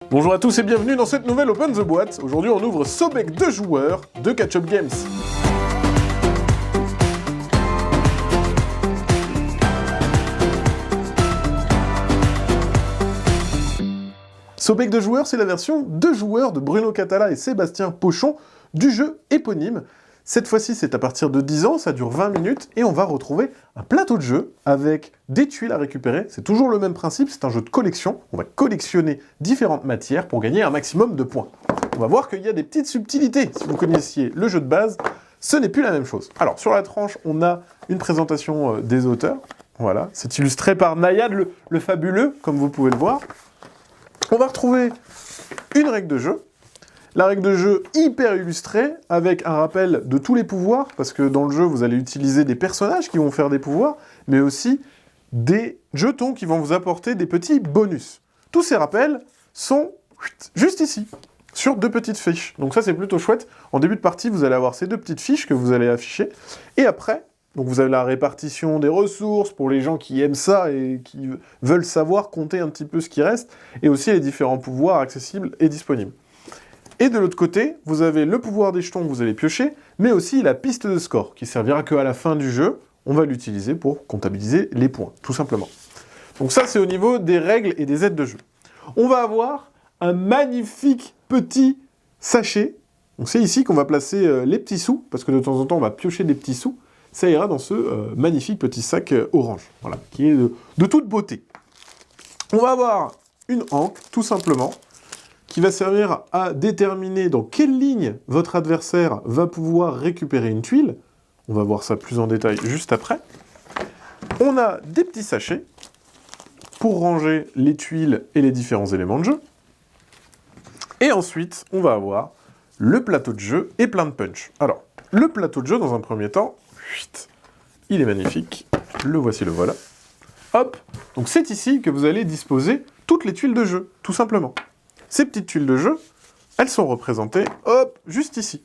Bonjour à tous et bienvenue dans cette nouvelle Open the Boîte. Aujourd'hui on ouvre Sobek 2 joueurs de Catch Up Games. Sobek 2 joueurs, c'est la version 2 joueurs de Bruno Catala et Sébastien Pochon du jeu éponyme. Cette fois-ci, c'est à partir de 10 ans, ça dure 20 minutes, et on va retrouver un plateau de jeu avec des tuiles à récupérer. C'est toujours le même principe, c'est un jeu de collection. On va collectionner différentes matières pour gagner un maximum de points. On va voir qu'il y a des petites subtilités. Si vous connaissiez le jeu de base, ce n'est plus la même chose. Alors, sur la tranche, on a une présentation des auteurs. Voilà, c'est illustré par Nayad le fabuleux, comme vous pouvez le voir. On va retrouver une règle de jeu. La règle de jeu hyper illustrée, avec un rappel de tous les pouvoirs, parce que dans le jeu, vous allez utiliser des personnages qui vont faire des pouvoirs, mais aussi des jetons qui vont vous apporter des petits bonus. Tous ces rappels sont juste ici, sur deux petites fiches. Donc ça, c'est plutôt chouette. En début de partie, vous allez avoir ces deux petites fiches que vous allez afficher, et après, donc vous avez la répartition des ressources pour les gens qui aiment ça et qui veulent savoir compter un petit peu ce qui reste, et aussi les différents pouvoirs accessibles et disponibles. Et de l'autre côté, vous avez le pouvoir des jetons que vous allez piocher, mais aussi la piste de score, qui servira qu'à la fin du jeu. On va l'utiliser pour comptabiliser les points, tout simplement. Donc ça, c'est au niveau des règles et des aides de jeu. On va avoir un magnifique petit sachet. Donc c'est ici qu'on va placer les petits sous, parce que de temps en temps, on va piocher des petits sous. Ça ira dans ce magnifique petit sac orange, voilà, qui est de toute beauté. On va avoir une encre, tout simplement, qui va servir à déterminer dans quelle ligne votre adversaire va pouvoir récupérer une tuile. On va voir ça plus en détail juste après. On a des petits sachets pour ranger les tuiles et les différents éléments de jeu. Et ensuite, on va avoir le plateau de jeu et plein de punch. Alors, le plateau de jeu, dans un premier temps, il est magnifique. Le voici, le voilà. Hop, donc c'est ici que vous allez disposer toutes les tuiles de jeu, tout simplement. Ces petites tuiles de jeu, elles sont représentées, hop, juste ici.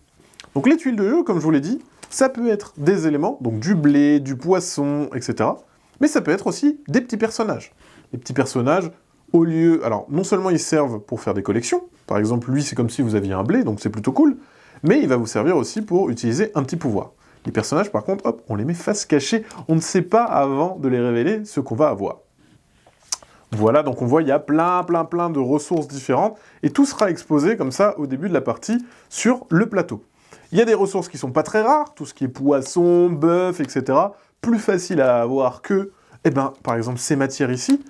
Donc les tuiles de jeu, comme je vous l'ai dit, ça peut être des éléments, donc du blé, du poisson, etc. Mais ça peut être aussi des petits personnages. Les petits personnages, au lieu... Alors, non seulement ils servent pour faire des collections, par exemple, lui, c'est comme si vous aviez un blé, donc c'est plutôt cool, mais il va vous servir aussi pour utiliser un petit pouvoir. Les personnages, par contre, hop, on les met face cachée, on ne sait pas avant de les révéler ce qu'on va avoir. Voilà, donc on voit il y a plein de ressources différentes, et tout sera exposé comme ça au début de la partie sur le plateau. Il y a des ressources qui sont pas très rares, tout ce qui est poisson, bœuf, etc. Plus facile à avoir que, par exemple, ces matières ici,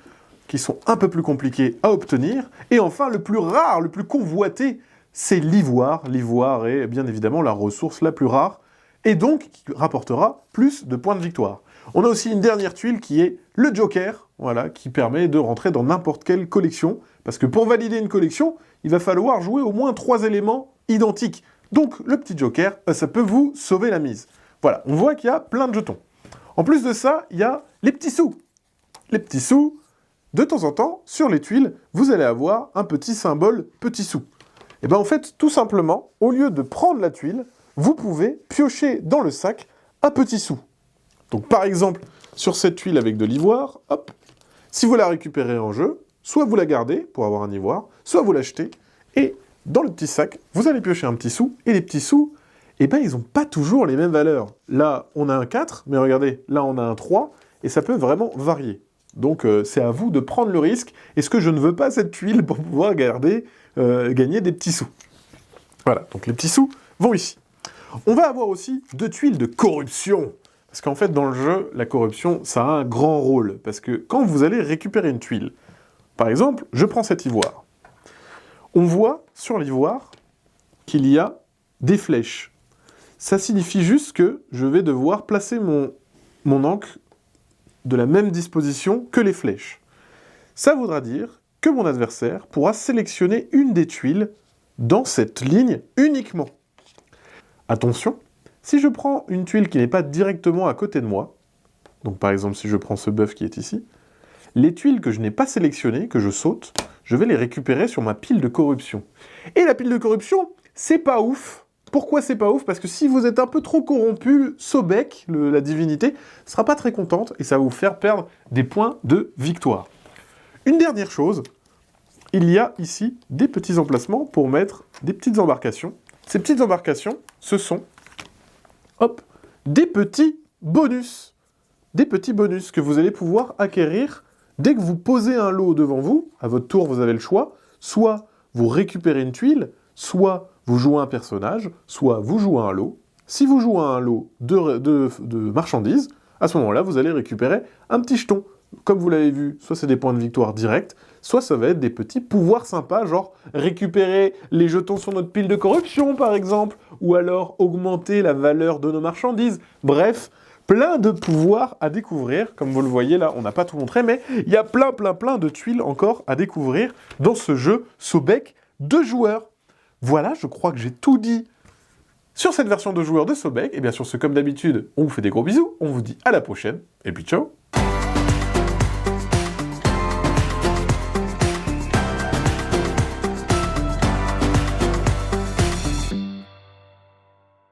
qui sont un peu plus compliquées à obtenir. Et enfin, le plus rare, le plus convoité, c'est l'ivoire. L'ivoire est bien évidemment la ressource la plus rare, et donc qui rapportera plus de points de victoire. On a aussi une dernière tuile qui est le Joker, voilà, qui permet de rentrer dans n'importe quelle collection, parce que pour valider une collection, il va falloir jouer au moins 3 éléments identiques. Donc le petit Joker, ça peut vous sauver la mise. Voilà, on voit qu'il y a plein de jetons. En plus de ça, il y a les petits sous. Les petits sous, de temps en temps, sur les tuiles, vous allez avoir un petit symbole petit sou. Et bien en fait, tout simplement, au lieu de prendre la tuile, vous pouvez piocher dans le sac un petit sou. Donc par exemple, sur cette tuile avec de l'ivoire, hop, si vous la récupérez en jeu, soit vous la gardez pour avoir un ivoire, soit vous l'achetez, et dans le petit sac, vous allez piocher un petit sou, et les petits sous, ils n'ont pas toujours les mêmes valeurs. Là, on a un 4, mais regardez, là on a un 3, et ça peut vraiment varier. Donc c'est à vous de prendre le risque. Est-ce que je ne veux pas cette tuile pour pouvoir gagner des petits sous? Voilà, donc les petits sous vont ici. On va avoir aussi 2 tuiles de corruption. Parce qu'en fait, dans le jeu, la corruption, ça a un grand rôle. Parce que quand vous allez récupérer une tuile, par exemple, je prends cet ivoire. On voit sur l'ivoire qu'il y a des flèches. Ça signifie juste que je vais devoir placer mon encre de la même disposition que les flèches. Ça voudra dire que mon adversaire pourra sélectionner une des tuiles dans cette ligne uniquement. Attention, si je prends une tuile qui n'est pas directement à côté de moi, donc par exemple si je prends ce bœuf qui est ici, les tuiles que je n'ai pas sélectionnées, que je saute, je vais les récupérer sur ma pile de corruption. Et la pile de corruption, c'est pas ouf. Pourquoi c'est pas ouf? Parce que si vous êtes un peu trop corrompu, Sobek, la divinité, sera pas très contente et ça va vous faire perdre des points de victoire. Une dernière chose, il y a ici des petits emplacements pour mettre des petites embarcations. Ces petites embarcations, ce sont, hop, des petits bonus. Des petits bonus que vous allez pouvoir acquérir dès que vous posez un lot devant vous. À votre tour, vous avez le choix. Soit vous récupérez une tuile, soit vous jouez un personnage, soit vous jouez un lot. Si vous jouez un lot de marchandises, à ce moment-là, vous allez récupérer un petit jeton. Comme vous l'avez vu, soit c'est des points de victoire directs, soit ça va être des petits pouvoirs sympas, genre récupérer les jetons sur notre pile de corruption, par exemple, ou alors augmenter la valeur de nos marchandises. Bref, plein de pouvoirs à découvrir. Comme vous le voyez là, on n'a pas tout montré, mais il y a plein de tuiles encore à découvrir dans ce jeu Sobek 2 joueurs. Voilà, je crois que j'ai tout dit sur cette version 2 joueurs de Sobek. Et bien sur ce, comme d'habitude, on vous fait des gros bisous, on vous dit à la prochaine, et puis ciao.